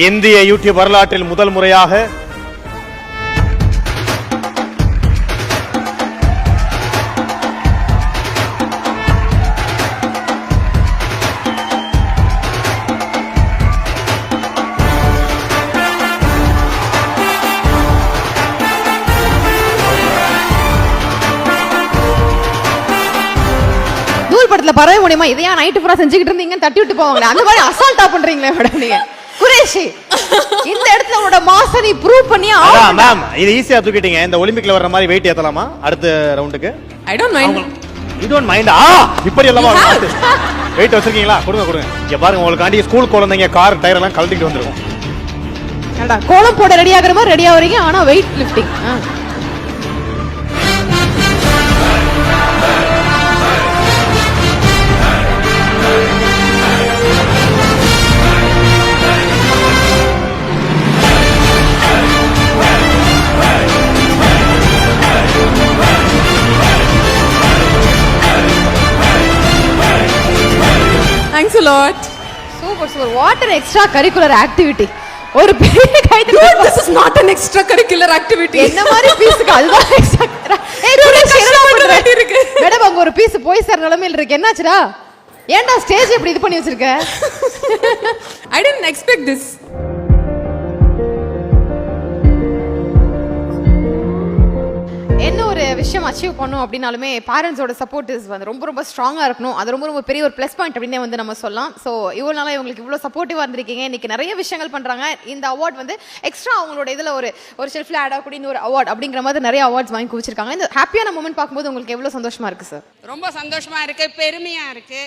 இந்திய யூடியூப் வரலாற்றில் முதல் முறையாக படத்துல பறவை முடியுமா இதையா நைட்டு பூரா செஞ்சுக்கிட்டு இருந்தீங்கன்னு தட்டி விட்டு போவாங்களே அந்த மாதிரி அசால்ட்டா பண்றீங்களே மேடம் நீங்க குரேஷி இந்த இடத்துல உங்களோட மாச நீ ப்ரூவ் பண்ணி மேம் இது ஈஸியா தூக்கிட்டீங்க இந்த ஒலிம்பிக்ல வர்ற மாதிரி வெயிட் ஏத்தலாமா அடுத்த ரவுண்டுக்கு I don't mind you don't mind இப்படி எல்லாம் வெயிட் வச்சிருக்கீங்களா கொடுங்க இங்க பாருங்க உங்களுக்காண்டி ஸ்கூல் குழந்தைங்க கார் டயர் எல்லாம் கழட்டிட்டு வந்துருக்கும் கோலம் போட ரெடி ஆகுற மாதிரி ரெடி ஆவறீங்க ஆனா weight lifting Thanks a lot. Super. What an extra curricular activity. ஒரு பெரிய கைது. This is not an extra curricular activity. என்ன மாதிரி பீஸ்க்கு அதுதான் எக்ஸ்ட்ரா. இருக்கு. மேடம் அங்க ஒரு பீஸ் போய் சார் நிலைமையில இருக்கு. என்னாச்சுடா? ஏன்டா ஸ்டேஜ் இப்படி இது பண்ணி வச்சிருக்க? I didn't expect this. என்ன ஒரு விஷயம் அச்சீவ் பண்ணும் அப்படின்னாலுமே பேரண்ட்ஸோட சப்போர்ட் இஸ் வந்து ரொம்ப ஸ்ட்ராங்காக இருக்கணும். அது ரொம்ப பெரிய ஒரு ப்ளஸ் பாயிண்ட் அப்படின்னே வந்து நம்ம சொல்லலாம். ஸோ இவ்வளோ நாளாக இவங்களுக்கு இவ்வளோ சப்போர்ட்டிவாக இருந்திருக்கீங்க. இன்னைக்கு நிறைய விஷயங்கள் பண்ணுறாங்க. இந்த அவார்ட் வந்து எக்ஸ்ட்ரா அவங்களோட இதில் ஒரு ஷெல்ஃபில் ஆட் ஆகக்கூடிய ஒரு அவார்ட் அப்படிங்கிற மாதிரி நிறைய அவார்ட்ஸ் வாங்கி குவிச்சிருக்காங்க. இந்த ஹாப்பியான மூமெண்ட் பார்க்கும்போது உங்களுக்கு எவ்வளோ சந்தோஷமா இருக்கு சார்? ரொம்ப சந்தோஷமா இருக்கு, பெருமையா இருக்கு.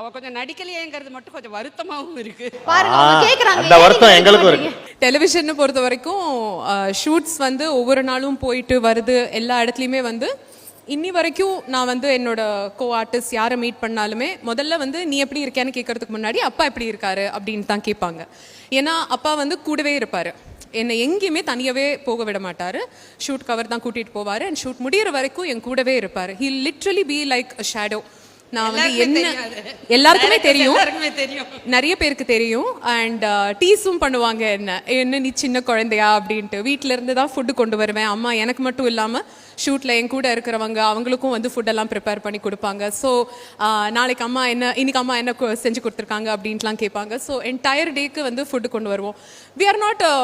அவ கொஞ்சம் நடிக்கலையேங்கிறது மட்டும் கொஞ்சம் வருத்தமாகவும் இருக்கு. பாருங்க அவங்க கேக்குறாங்க அந்த வருத்தம் எங்களுக்கும் இருக்கு. டெலிவிஷன் பொறுத்த வரைக்கும் ஷூட்ஸ் வந்து ஒவ்வொரு நாளும் போயிட்டு வருது. எல்லா இடத்துலையுமே வந்து இன்னி வரைக்கும் நான் வந்து என்னோட கோ ஆர்டிஸ்ட் யாரை மீட் பண்ணாலுமே முதல்ல வந்து நீ எப்படி இருக்கேன்னு கேட்கறதுக்கு முன்னாடி அப்பா எப்படி இருக்காரு அப்படின்னு தான் கேட்பாங்க. ஏன்னா அப்பா வந்து கூடவே இருப்பாரு, என்னை எங்கேயுமே தனியாகவே போக விட மாட்டார். ஷூட் கவர் தான் கூட்டிகிட்டு போவார் அண்ட் ஷூட் முடிகிற வரைக்கும் என் கூடவே இருப்பார். He literally be like a shadow. நான் வந்து என்ன எல்லாருக்குமே தெரியும், நிறைய பேருக்கு தெரியும். அண்ட் டீஸும் பண்ணுவாங்க என்ன நீ சின்ன குழந்தையா அப்படின்ட்டு. வீட்டில இருந்து தான் ஃபுட்டு கொண்டு வருவேன். அம்மா எனக்கு மட்டும் இல்லாமல் ஷூட்டில் என் கூட இருக்கிறவங்க அவங்களுக்கும் வந்து ஃபுட்டெல்லாம் ப்ரிப்பேர் பண்ணி கொடுப்பாங்க. ஸோ நாளைக்கு இன்னைக்கு அம்மா என்ன செஞ்சு கொடுத்துருக்காங்க அப்படின்ட்டுலாம் கேட்பாங்க. ஸோ என்டையர் டேக்கு வந்து ஃபுட்டு கொண்டு வருவோம். We are not a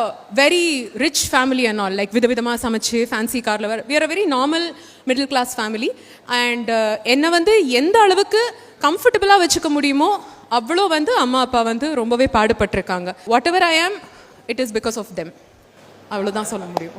very rich family and all like விதவிதமாக சமைச்சு ஃபேன்சி காரில் we are a very normal middle class family. And என்னை வந்து எந்த அளவுக்கு கம்ஃபர்டபுளாக வச்சுக்க முடியுமோ அவ்வளோ வந்து அம்மா அப்பா வந்து ரொம்பவே பாடுபட்டிருக்காங்க. What ever I am it is because of them. அவ்வளோதான் சொல்ல முடியும்.